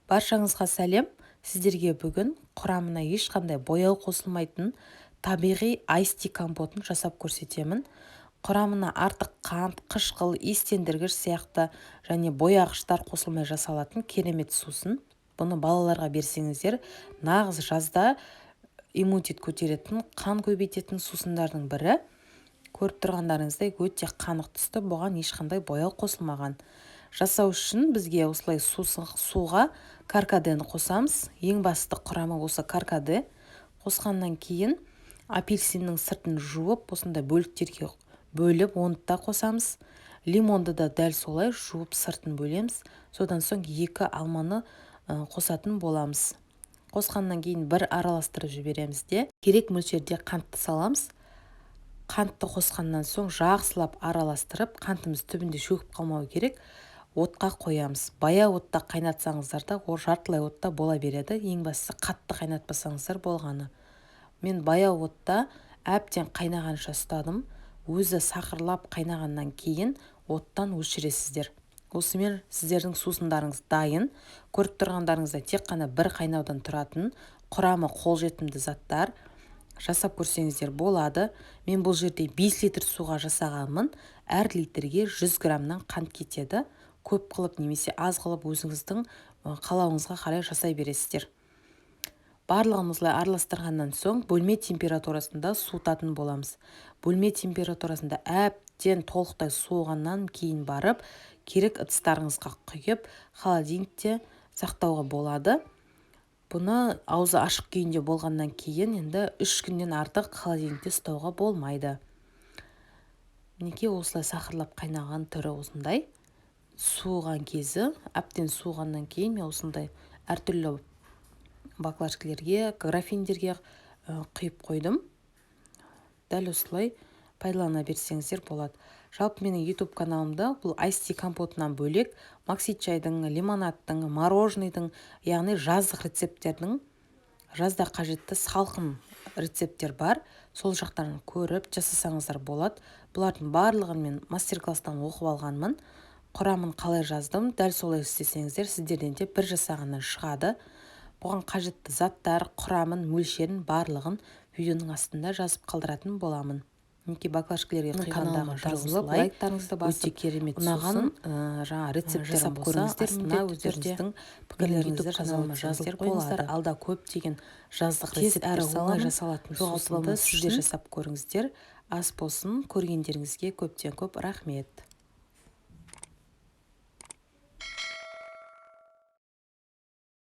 Баршаңызға сәлем. Сіздерге бүгін құрамына ешқандай бояу қосылмайтын табиғи айсти компотын жасап көрсетемін. Құрамына артық қант, қышқыл, иістендіргіш сияқты және бояғыштар қосылмай жасалатын керемет сусын. Бұны балаларға берсеңіздер, нағыз жазда иммунитет көтеретін, қан көбейтетін сусындардың бірі. Көріп тұрғандарыңыздай өте қанық түсті, бұған ешқандай бояу қосылмаған. Жасау үшін бізге осылай суға каркадені қосамыз. Ең басты құрамы осы каркаде. Қосқаннан кейін апельсиннің сыртын жуып, осындай бөліктерге бөліп, оны да қосамыз. Лимонды да дәл солай жуып сыртын бөлеміз. Содан соң 2 алманы қосатын боламыз. Қосқаннан кейін бір араластырып жібереміз де, керек мөлшерде қантты саламыз. Қантты қосқаннан соң жақсылап араластырып, қантымыз түбінде шөгіп қалмау керек. Отқа қоямыз. Баяу отта қайнатсаңыздар да, ол жартылай отта бола береді. Ең бастысы қатты қайнатпасаңыздар болғаны. Мен баяу отта әбден қайнағанша ұстадым. Өзі сақырлап қайнағаннан кейін оттан өшіресіздер. Осымен сіздердің сусындарыңыз дайын. Көріп тұрғандарыңызда тек қана бір қайнаудан тұратын, құрамы қолжетімді заттар. Жасап көрсеңіздер болады. Мен бұл жерде 5 литр суға жасағанмын. Әр литрге 100 граммнан қант кетеді. Көп қылып немесе аз қылып өзіңіздің қалауыңызға қарай жасай бересіздер. Барлығын осылай араластырғаннан соң бөлме температурасында суытатын боламыз. Бөлме температурасында әбден толықтай суығаннан кейін барып, керек ыдыстарыңызға құйып, холодильникте сақтауға болады. Бұны аузы ашық күйінде болғаннан кейін енді 3 күннен артық холодильникте ұстауға болмайды. Мінекей осылай сақырлап қайнаған түрі осындай. Суыған кезі, әбден суығаннан кейін мен осындай әртүрлі баклажкілерге, графиндерге құйып қойдым. Дәл осылай пайдалана берсеңіздер болады. Жалпы менің YouTube каналымда бұл айсти компотынан бөлек максит чайдың, лимонадтың, мороженыйдың, яғни жаздық рецепттердің, жазда қажетті салқын рецепттер бар. Сол жақтан көріп жасасаңыздар болады. Бұлардың барлығын мен мастер-класстан оқып алғанмын. Құрамын қалай жаздым, дәл солай істесеңіздер, сіздерден де бір жасағаннан шығады. Бұған қажетті заттар, құрамын, мөлшерін барлығын видеоның астында жазып қалдыратын боламын. Мінекей баклажкілерге құйғандағы жазылып, лайктарыңызды басып, өте керемет сусын жаңа рецепт жасап көріңіздер. Астына өздеріңіздің пікірлеріңізді жазылып қойыңыздар. Алда көптеген жаздық рецепттер саламын. Жасалатын сусынды сіздер жасап көріңіздер. Ас болсын, көргендеріңізге көптен көп рахмет.